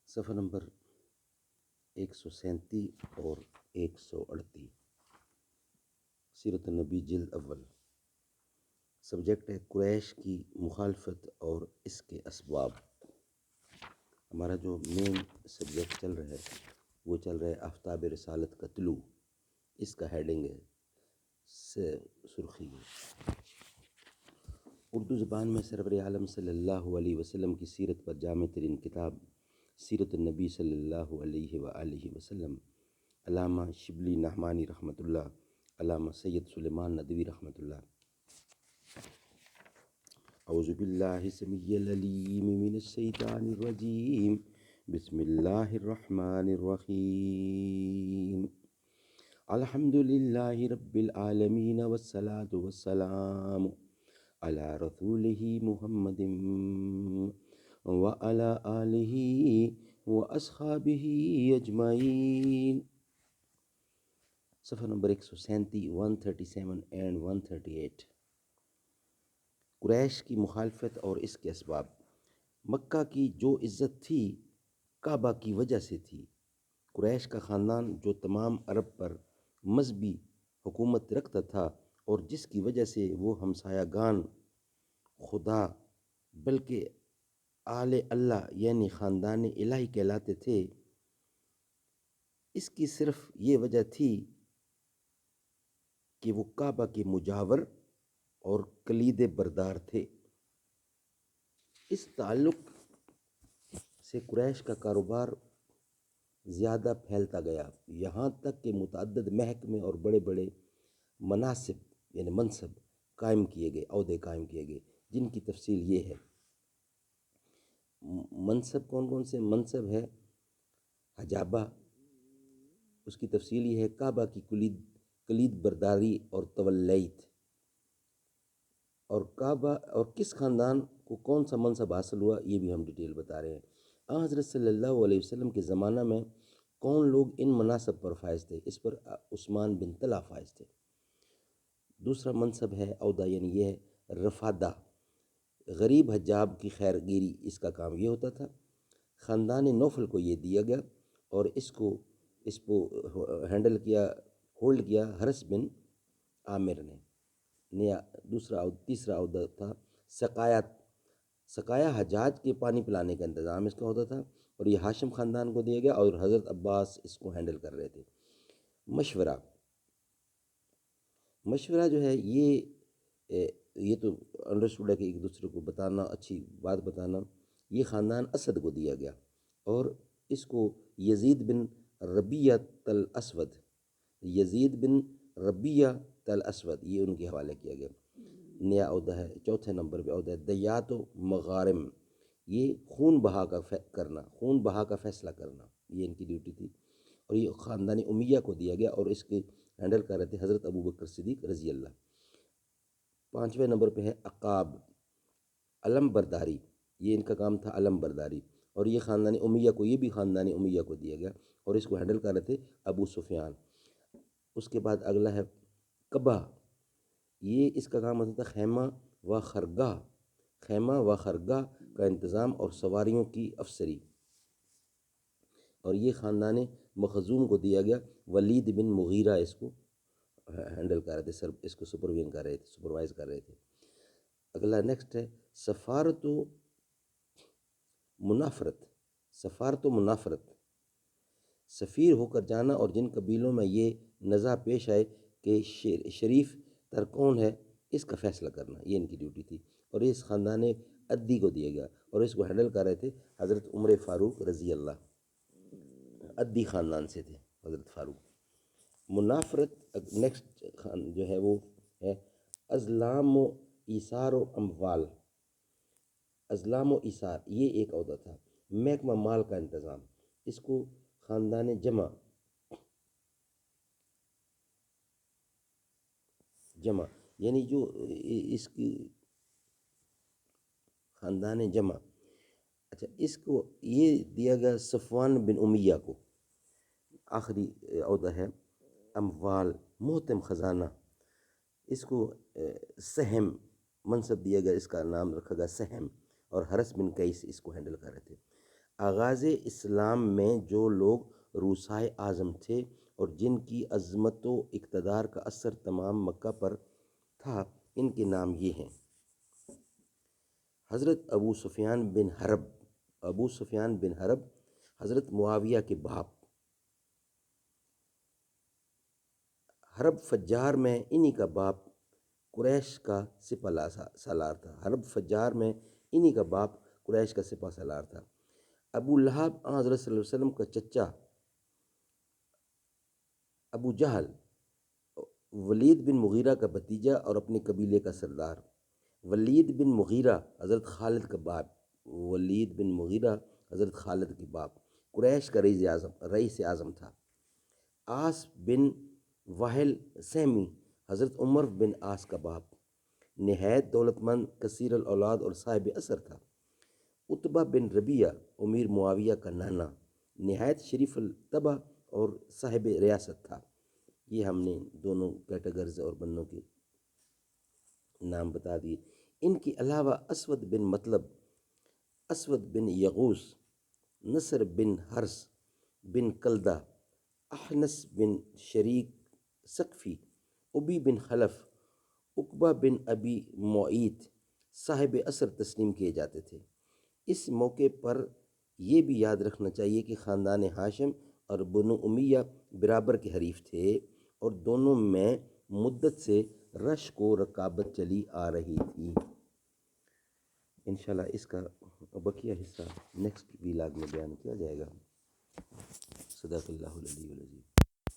صفحہ نمبر 137 اور 138، سیرت النبی جلد اول۔ سبجیکٹ ہے قریش کی مخالفت اور اس کے اسباب۔ ہمارا جو مین سبجیکٹ چل رہا ہے وہ چل رہا ہے آفتاب رسالت کا طلوع، اس کا ہیڈنگ ہے سرخی ہے۔ اردو زبان میں سرور عالم صلی اللہ علیہ وسلم کی سیرت پر جامع ترین کتاب سیرت النبی صلی اللہ علیہ وآلہ وسلم، علامہ شبلی نعمانی رحمۃ اللہ، علامہ سید سلیمان ندوی رحمۃ اللہ۔ اعوذ باللہ السمیع العلیم من الشیطان الرجیم، بسم اللہ الرحمن الرحیم۔ الحمد للہ رب العالمین والصلاة والسلام علی رسولہ محمد وعلی آلہ واصحابہ اجمعین۔ صفحہ نمبر 137، 137 اینڈ 138۔ قریش کی مخالفت اور اس کے اسباب۔ مکہ کی جو عزت تھی کعبہ کی وجہ سے تھی۔ قریش کا خاندان جو تمام عرب پر مذہبی حکومت رکھتا تھا اور جس کی وجہ سے وہ ہمسایہ گان خدا بلکہ آل اللہ یعنی خاندان الہی کہلاتے تھے، اس کی صرف یہ وجہ تھی کہ وہ کعبہ کے مجاور اور کلید بردار تھے۔ اس تعلق سے قریش کا کاروبار زیادہ پھیلتا گیا، یہاں تک کہ متعدد محکمے اور بڑے بڑے مناصب یعنی منصب قائم کیے گئے، عہدے قائم کیے گئے، جن کی تفصیل یہ ہے۔ منصب کون کون سے؟ منصب ہے حجابہ، اس کی تفصیل یہ ہے کعبہ کی کلید برداری اور تولیت، اور کعبہ اور کس خاندان کو کون سا منصب حاصل ہوا یہ بھی ہم ڈیٹیل بتا رہے ہیں۔ حضرت صلی اللہ علیہ وسلم کے زمانہ میں کون لوگ ان مناصب پر فائز تھے؟ اس پر عثمان بن طلحہ فائز تھے۔ دوسرا منصب ہے عہدہ، یعنی یہ ہے رفادہ، غریب حجاب کی خیر گیری، اس کا کام یہ ہوتا تھا۔ خاندان نوفل کو یہ دیا گیا اور اس کو ہینڈل کیا، ہولڈ کیا حرس بن عامر نے۔ تیسرا عہدہ تھا سقایا، حجاج کے پانی پلانے کا انتظام اس کا ہوتا تھا، اور یہ ہاشم خاندان کو دیا گیا اور حضرت عباس اس کو ہینڈل کر رہے تھے۔ مشورہ جو ہے یہ تو انڈرسٹوڈ ہے کہ ایک دوسرے کو بتانا، اچھی بات بتانا۔ یہ خاندان اسد کو دیا گیا اور اس کو یزید بن ربیعۃ الاسود، یہ ان کے حوالے کیا گیا۔ نیا عہدہ ہے، چوتھے نمبر پہ عہدہ ہے دیات و مغارم، یہ خون بہا کا فیصلہ کرنا، یہ ان کی ڈیوٹی تھی، اور یہ خاندان امیہ کو دیا گیا اور اس کے ہینڈل کر رہے تھے حضرت ابوبکر صدیق رضی اللہ۔ پانچویں نمبر پہ ہے عقاب، علم برداری، یہ ان کا کام تھا علم برداری، اور یہ خاندان امیہ کو، یہ بھی خاندان امیہ کو دیا گیا اور اس کو ہینڈل کر رہے تھے ابو سفیان۔ اس کے بعد اگلا ہے قبہ، یہ اس کا کام ہوتا تھا خیمہ و خرگاہ کا انتظام اور سواریوں کی افسری، اور یہ خاندان مخزوم کو دیا گیا۔ ولید بن مغیرہ اس کو ہینڈل کر رہے تھے، اس کو سپروائز کر رہے تھے۔ اگلا نیکسٹ ہے سفارت و منافرت، سفیر ہو کر جانا اور جن قبیلوں میں یہ نزاع پیش آئے کہ شریف تر کون ہے، اس کا فیصلہ کرنا، یہ ان کی ڈیوٹی تھی، اور اس خاندان عدی کو دیا گیا اور اس کو ہینڈل کر رہے تھے حضرت عمر فاروق رضی اللہ، عدی خاندان سے تھے حضرت فاروق۔ منافرت نیکسٹ جو ہے وہ ہے ازلام و ایثار و اموال، ازلام و ایثار یہ ایک عہدہ تھا، محکمہ مال کا انتظام، اس کو خاندان جمع یعنی جو اس کی خاندان جمع، اچھا اس کو یہ دیا گیا صفوان بن امیہ کو۔ آخری عہدہ ہے اموال، محتم خزانہ، اس کو سہم منصب دیا گیا، اس کا نام رکھا گیا سہم، اور حرس بن قیس اس کو ہینڈل کر رہے تھے۔ آغاز اسلام میں جو لوگ روسائے اعظم تھے اور جن کی عظمت و اقتدار کا اثر تمام مکہ پر تھا، ان کے نام یہ ہیں: حضرت ابو سفیان بن حرب، حضرت معاویہ کے باپ۔ حرب فجار میں انہی کا باپ قریش کا سپہ سالار تھا۔ ابو لہب حضرت صلی اللہ علیہ وسلم کا چچا ابو جہل، ولید بن مغیرہ کا بھتیجا اور اپنے قبیلے کا سردار۔ ولید بن مغیرہ حضرت خالد کے باپ قریش کا رئیس اعظم تھا۔ عاص بن وائل سہمی حضرت عمر بن عاص کا باپ، نہایت دولت مند، کثیر الاولاد اور صاحب اثر تھا۔ عتبہ بن ربیعہ امیر معاویہ کا نانا، نہایت شریف الطبع اور صاحب ریاست تھا۔ یہ ہم نے دونوں کیٹیگرز اور بندوں کے نام بتا دیے۔ ان کے علاوہ اسود بن مطلب، اسود بن یغوث، نصر بن حرس بن کلدہ، احنس بن شریک ثقفی، ابی بن خلف، عقبہ بن ابی معیط صاحب اثر تسلیم کیے جاتے تھے۔ اس موقع پر یہ بھی یاد رکھنا چاہیے کہ خاندان ہاشم اور بنو امیہ برابر کے حریف تھے اور دونوں میں مدت سے رشک و رکابت چلی آ رہی تھی۔ انشاءاللہ اس کا بقیہ حصہ نیکسٹ ویلاگ میں بیان کیا جائے گا۔ صدق اللہ العلی العظیم۔